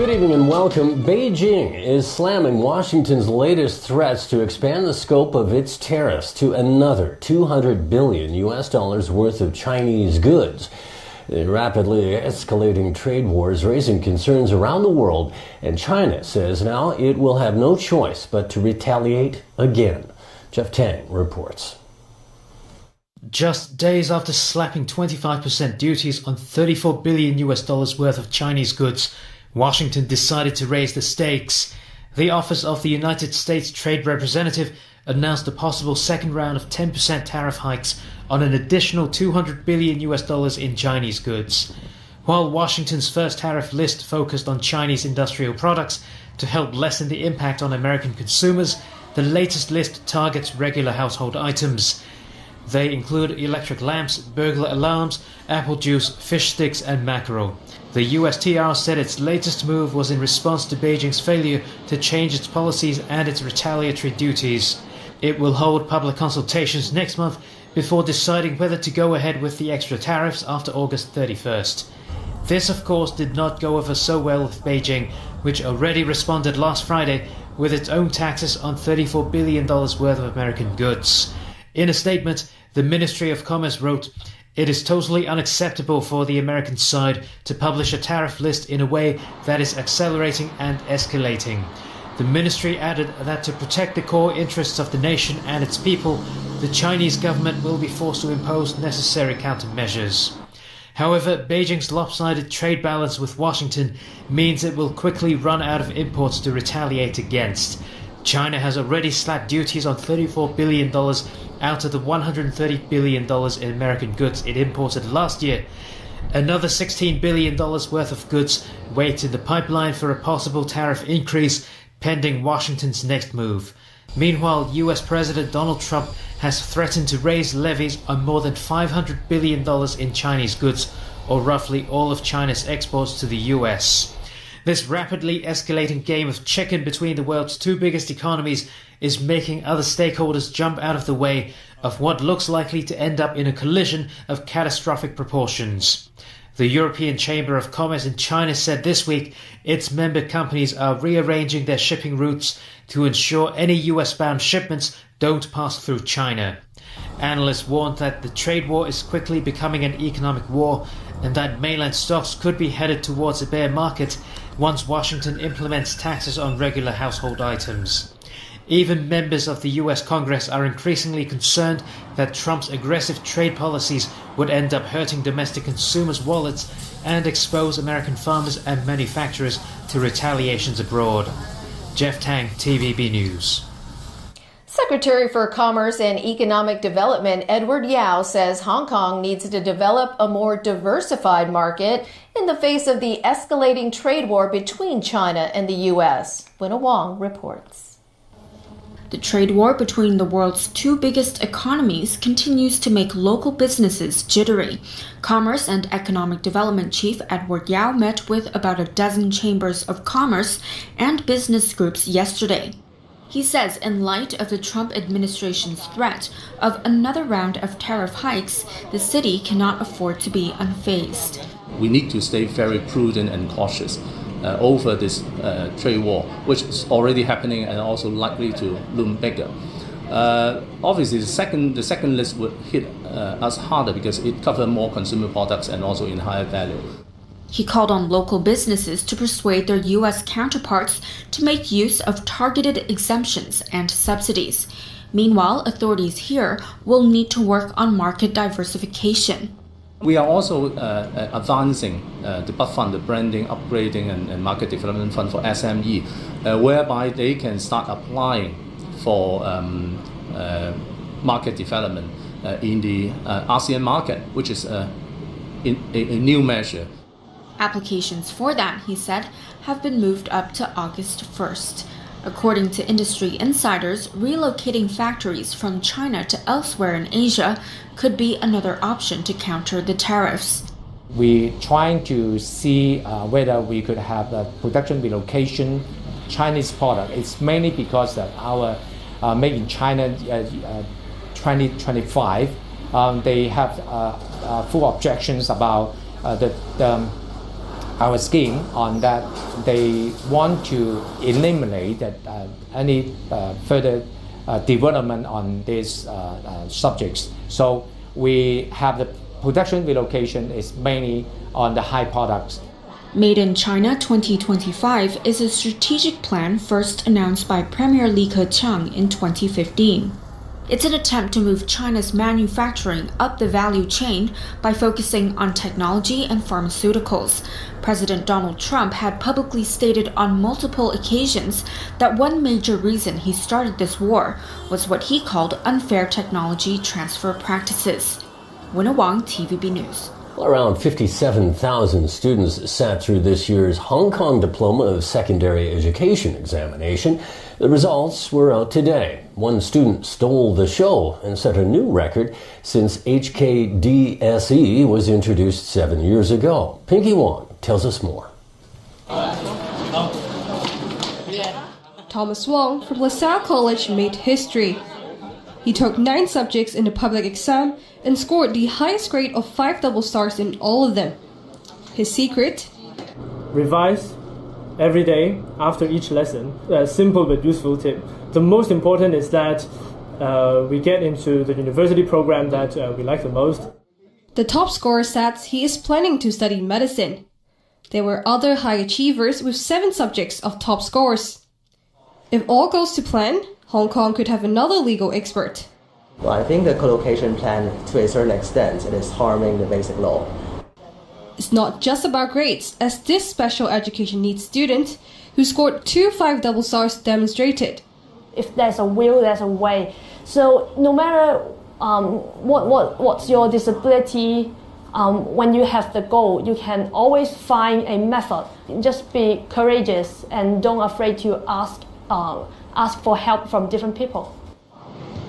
Good evening and welcome. Beijing is slamming Washington's latest threats to expand the scope of its tariffs to another $200 billion worth of Chinese goods. The rapidly escalating trade war is raising concerns around the world, and China says now it will have no choice but to retaliate again. Jeff Tang reports. Just days after slapping 25% duties on $34 billion worth of Chinese goods, Washington decided to raise the stakes. The Office of the United States Trade Representative announced a possible second round of 10% tariff hikes on an additional $200 billion in Chinese goods. While Washington's first tariff list focused on Chinese industrial products to help lessen the impact on American consumers, the latest list targets regular household items. They include electric lamps, burglar alarms, apple juice, fish sticks, and mackerel. The USTR said its latest move was in response to Beijing's failure to change its policies and its retaliatory duties. It will hold public consultations next month before deciding whether to go ahead with the extra tariffs after August 31st. This, of course, did not go over so well with Beijing, which already responded last Friday with its own taxes on $34 billion worth of American goods. In a statement, the Ministry of Commerce wrote, "It is totally unacceptable for the American side to publish a tariff list in a way that is accelerating and escalating." The ministry added that to protect the core interests of the nation and its people, the Chinese government will be forced to impose necessary countermeasures. However, Beijing's lopsided trade balance with Washington means it will quickly run out of imports to retaliate against. China has already slapped duties on $34 billion out of the $130 billion in American goods it imported last year. Another $16 billion worth of goods wait in the pipeline for a possible tariff increase pending Washington's next move. Meanwhile, US President Donald Trump has threatened to raise levies on more than $500 billion in Chinese goods, or roughly all of China's exports to the US. This rapidly escalating game of chicken between the world's two biggest economies is making other stakeholders jump out of the way of what looks likely to end up in a collision of catastrophic proportions. The European Chamber of Commerce in China said this week its member companies are rearranging their shipping routes to ensure any US-bound shipments don't pass through China. Analysts warned that the trade war is quickly becoming an economic war and that mainland stocks could be headed towards a bear market once Washington implements taxes on regular household items. Even members of the US Congress are increasingly concerned that Trump's aggressive trade policies would end up hurting domestic consumers' wallets and expose American farmers and manufacturers to retaliations abroad. Jeff Tang, TVB News. Secretary for Commerce and Economic Development Edward Yao says Hong Kong needs to develop a more diversified market in the face of the escalating trade war between China and the U.S. Winna Wong reports. The trade war between the world's two biggest economies continues to make local businesses jittery. Commerce and Economic Development Chief Edward Yao met with about a dozen chambers of commerce and business groups yesterday. He says in light of the Trump administration's threat of another round of tariff hikes, the city cannot afford to be unfazed. We need to stay very prudent and cautious over this trade war, which is already happening and also likely to loom bigger. Obviously, the second list would hit us harder because it covers more consumer products and also in higher value. He called on local businesses to persuade their U.S. counterparts to make use of targeted exemptions and subsidies. Meanwhile, authorities here will need to work on market diversification. We are also advancing the BUD Fund, the Branding, Upgrading and Market Development Fund for SME, whereby they can start applying for market development in the ASEAN market, which is a new measure. Applications for that, he said, have been moved up to August 1st. According to industry insiders, relocating factories from China to elsewhere in Asia could be another option to counter the tariffs. We're trying to see whether we could have a production relocation Chinese product. It's mainly because that our Made in China 2025, they have full objections about the our scheme on that they want to eliminate that, any further development on these subjects. So we have the production relocation is mainly on the high products. Made in China 2025 is a strategic plan first announced by Premier Li Keqiang in 2015. It's an attempt to move China's manufacturing up the value chain by focusing on technology and pharmaceuticals. President Donald Trump had publicly stated on multiple occasions that one major reason he started this war was what he called unfair technology transfer practices. Winna Wang, TVB News. Well, around 57,000 students sat through this year's Hong Kong Diploma of Secondary Education examination. The results were out today. One student stole the show and set a new record since HKDSE was introduced 7 years ago. Pinky Wong tells us more. Thomas Wong from LaSalle College made history. He took 9 subjects in the public exam and scored the highest grade of 5 double stars in all of them. His secret? Revise every day after each lesson. A simple but useful tip. The most important is that we get into the university program that we like the most. The top scorer says he is planning to study medicine. There were other high achievers with 7 subjects of top scores. If all goes to plan, Hong Kong could have another legal expert. Well, I think the collocation plan, to a certain extent, it is harming the basic law. It's not just about grades, as this special education needs student who scored 2 5 double stars demonstrated. If there's a will, there's a way. So no matter what's your disability, when you have the goal, you can always find a method. Just be courageous and don't afraid to ask for help from different people.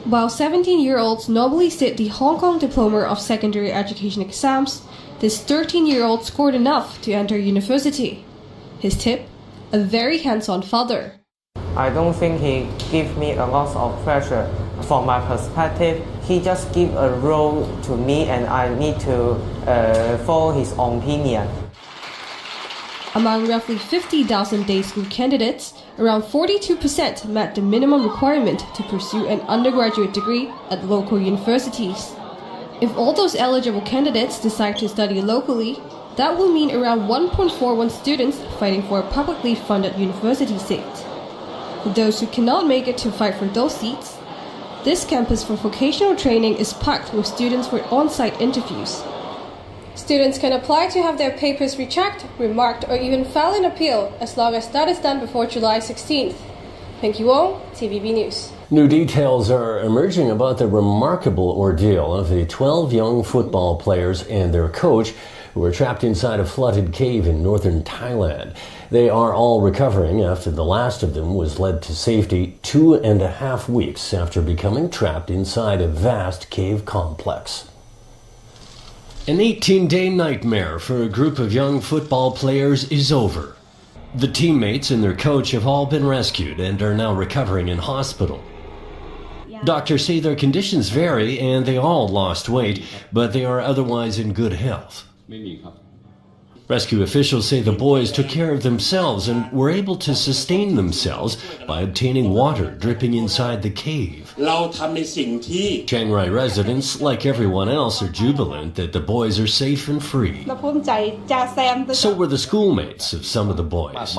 While 17-year-olds normally sit the Hong Kong Diploma of Secondary Education exams, this 13-year-old scored enough to enter university. His tip? A very hands-on father. I don't think he gave me a lot of pressure. From my perspective, he just gave a role to me and I need to follow his opinion. Among roughly 50,000 day school candidates, around 42% met the minimum requirement to pursue an undergraduate degree at local universities. If all those eligible candidates decide to study locally, that will mean around 1.41 students fighting for a publicly funded university seat. For those who cannot make it to fight for those seats, this campus for vocational training is packed with students for on-site interviews. Students can apply to have their papers rechecked, remarked, or even file an appeal, as long as that is done before July 16th. Pinky Wong, TVB News. New details are emerging about the remarkable ordeal of the 12 young football players and their coach who were trapped inside a flooded cave in northern Thailand. They are all recovering after the last of them was led to safety 2.5 weeks after becoming trapped inside a vast cave complex. An 18-day nightmare for a group of young football players is over. The teammates and their coach have all been rescued and are now recovering in hospital. Doctors say their conditions vary and they all lost weight, but they are otherwise in good health. Rescue officials say the boys took care of themselves and were able to sustain themselves by obtaining water dripping inside the cave. Chiang Rai residents, like everyone else, are jubilant that the boys are safe and free. So were the schoolmates of some of the boys.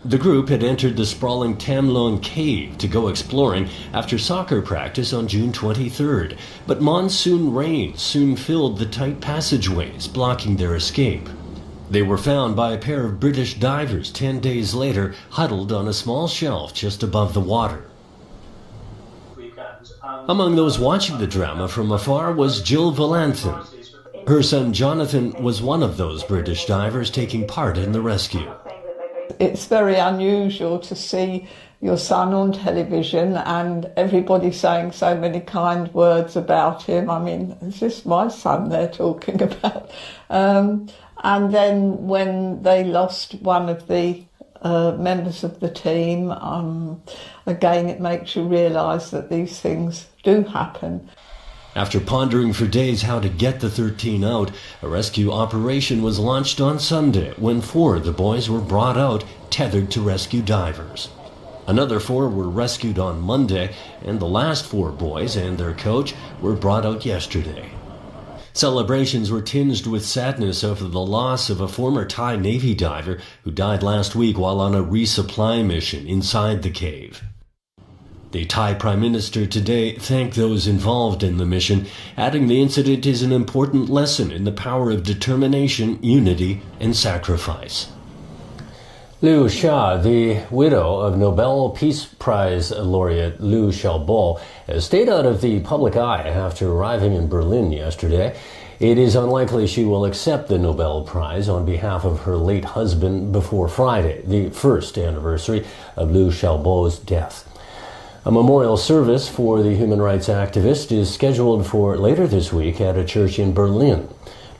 The group had entered the sprawling Tam Luang cave to go exploring after soccer practice on June 23rd, but monsoon rain soon filled the tight passageways, blocking their escape. They were found by a pair of British divers 10 days later, huddled on a small shelf just above the water. Among those watching the drama from afar was Jill Valanthan. Her son Jonathan was one of those British divers taking part in the rescue. It's very unusual to see your son on television and everybody saying so many kind words about him. I mean, is this my son they're talking about? And then when they lost one of the members of the team, again, it makes you realise that these things do happen. After pondering for days how to get the 13 out, a rescue operation was launched on Sunday when 4 of the boys were brought out, tethered to rescue divers. Another 4 were rescued on Monday, and the last 4 boys and their coach were brought out yesterday. Celebrations were tinged with sadness over the loss of a former Thai Navy diver who died last week while on a resupply mission inside the cave. The Thai Prime Minister today thanked those involved in the mission, adding the incident is an important lesson in the power of determination, unity, and sacrifice. Liu Xia, the widow of Nobel Peace Prize laureate Liu Xiaobo, has stayed out of the public eye after arriving in Berlin yesterday. It is unlikely she will accept the Nobel Prize on behalf of her late husband before Friday, the first anniversary of Liu Xiaobo's death. A memorial service for the human rights activist is scheduled for later this week at a church in Berlin.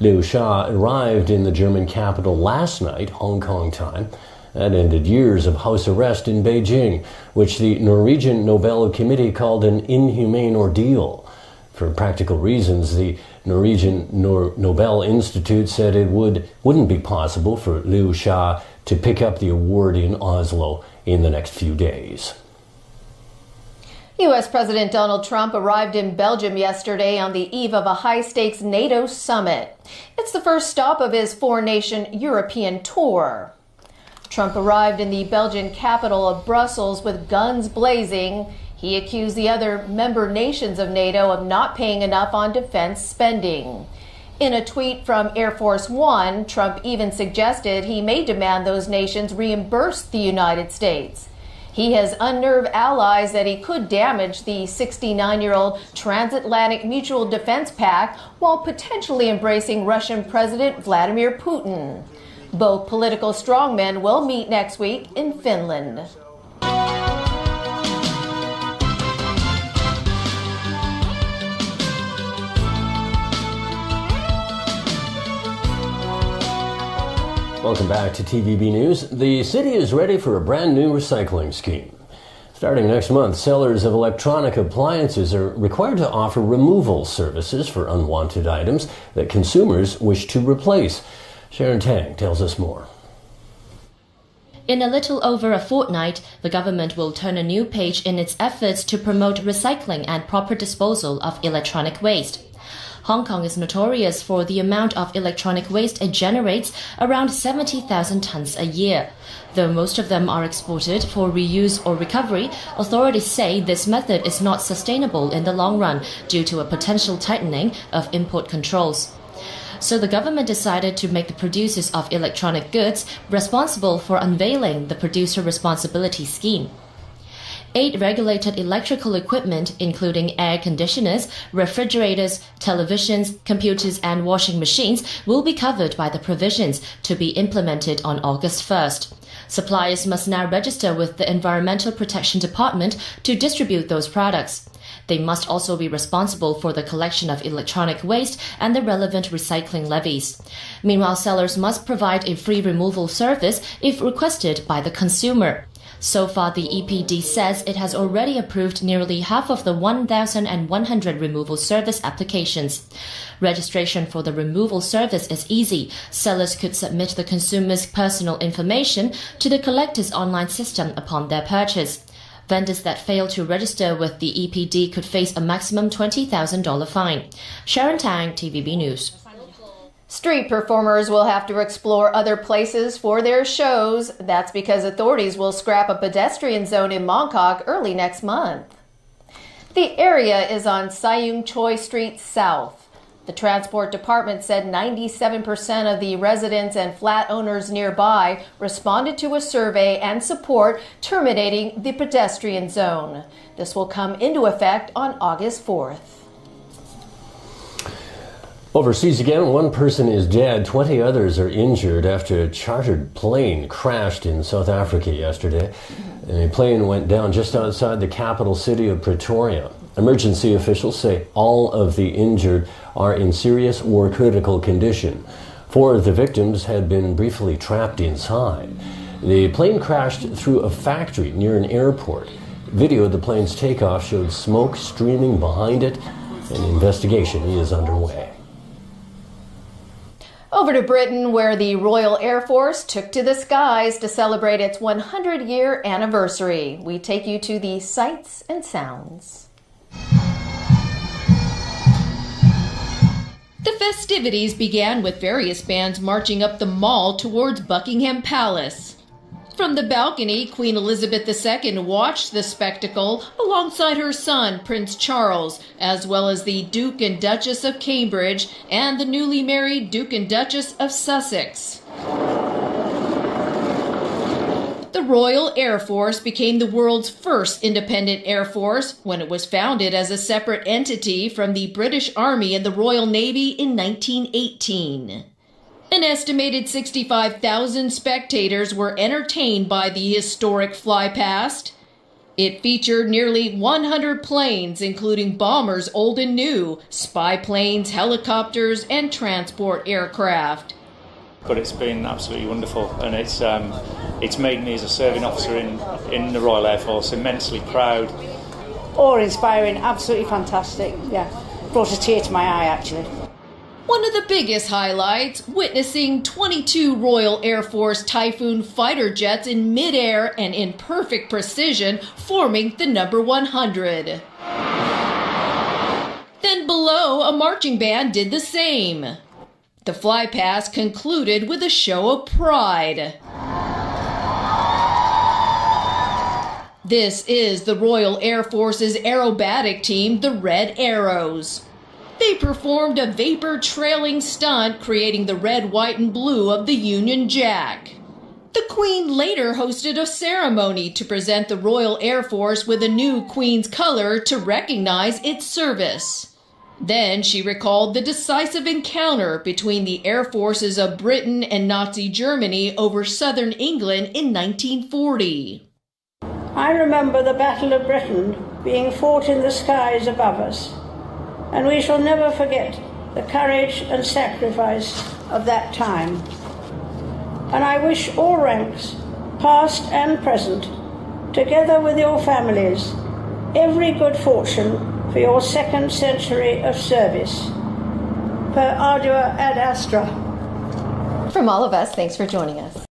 Liu Xia arrived in the German capital last night, Hong Kong time. That ended years of house arrest in Beijing, which the Norwegian Nobel Committee called an inhumane ordeal. For practical reasons, the Norwegian Nobel Institute said it wouldn't be possible for Liu Xia to pick up the award in Oslo in the next few days. U.S. President Donald Trump arrived in Belgium yesterday on the eve of a high-stakes NATO summit. It's the first stop of his four-nation European tour. Trump arrived in the Belgian capital of Brussels with guns blazing. He accused the other member nations of NATO of not paying enough on defense spending. In a tweet from Air Force One, Trump even suggested he may demand those nations reimburse the United States. He has unnerved allies that he could damage the 69-year-old Transatlantic Mutual Defense Pact while potentially embracing Russian President Vladimir Putin. Both political strongmen will meet next week in Finland. Welcome back to TVB News. The city is ready for a brand new recycling scheme. Starting next month, sellers of electronic appliances are required to offer removal services for unwanted items that consumers wish to replace. Sharon Tang tells us more. In a little over a fortnight, the government will turn a new page in its efforts to promote recycling and proper disposal of electronic waste. Hong Kong is notorious for the amount of electronic waste it generates, around 70,000 tons a year. Though most of them are exported for reuse or recovery, authorities say this method is not sustainable in the long run due to a potential tightening of import controls. So the government decided to make the producers of electronic goods responsible for unveiling the Producer Responsibility Scheme. 8 regulated electrical equipment, including air conditioners, refrigerators, televisions, computers, and washing machines, will be covered by the provisions to be implemented on August 1st. Suppliers must now register with the Environmental Protection Department to distribute those products. They must also be responsible for the collection of electronic waste and the relevant recycling levies. Meanwhile, sellers must provide a free removal service if requested by the consumer. So far, the EPD says it has already approved nearly half of the 1,100 removal service applications. Registration for the removal service is easy. Sellers could submit the consumer's personal information to the collector's online system upon their purchase. Vendors that fail to register with the EPD could face a maximum $20,000 fine. Sharon Tang, TVB News. Street performers will have to explore other places for their shows. That's because authorities will scrap a pedestrian zone in Mongkok early next month. The area is on Sayung Choi Street South. The Transport Department said 97% of the residents and flat owners nearby responded to a survey and support terminating the pedestrian zone. This will come into effect on August 4th. Overseas again, 1 person is dead, 20 others are injured after a chartered plane crashed in South Africa yesterday. A plane went down just outside the capital city of Pretoria. Emergency officials say all of the injured are in serious or critical condition. 4 of the victims had been briefly trapped inside. The plane crashed through a factory near an airport. Video of the plane's takeoff showed smoke streaming behind it. An investigation is underway. Over to Britain, where the Royal Air Force took to the skies to celebrate its 100-year anniversary. We take you to the sights and sounds. The festivities began with various bands marching up the Mall towards Buckingham Palace. From the balcony, Queen Elizabeth II watched the spectacle alongside her son, Prince Charles, as well as the Duke and Duchess of Cambridge and the newly married Duke and Duchess of Sussex. The Royal Air Force became the world's first independent air force when it was founded as a separate entity from the British Army and the Royal Navy in 1918. An estimated 65,000 spectators were entertained by the historic flypast. It featured nearly 100 planes, including bombers old and new, spy planes, helicopters, and transport aircraft. But it's been absolutely wonderful, and it's made me as a serving officer in the Royal Air Force immensely proud. Awe-inspiring, absolutely fantastic. Yeah, brought a tear to my eye actually. One of the biggest highlights, witnessing 22 Royal Air Force Typhoon fighter jets in midair and in perfect precision, forming the number 100. Then below, a marching band did the same. The flypast concluded with a show of pride. This is the Royal Air Force's aerobatic team, the Red Arrows. They performed a vapor trailing stunt, creating the red, white, and blue of the Union Jack. The Queen later hosted a ceremony to present the Royal Air Force with a new Queen's color to recognize its service. Then she recalled the decisive encounter between the air forces of Britain and Nazi Germany over southern England in 1940. I remember the Battle of Britain being fought in the skies above us, and we shall never forget the courage and sacrifice of that time. And I wish all ranks, past and present, together with your families, every good fortune for your second century of service. Per ardua ad astra. From all of us, thanks for joining us.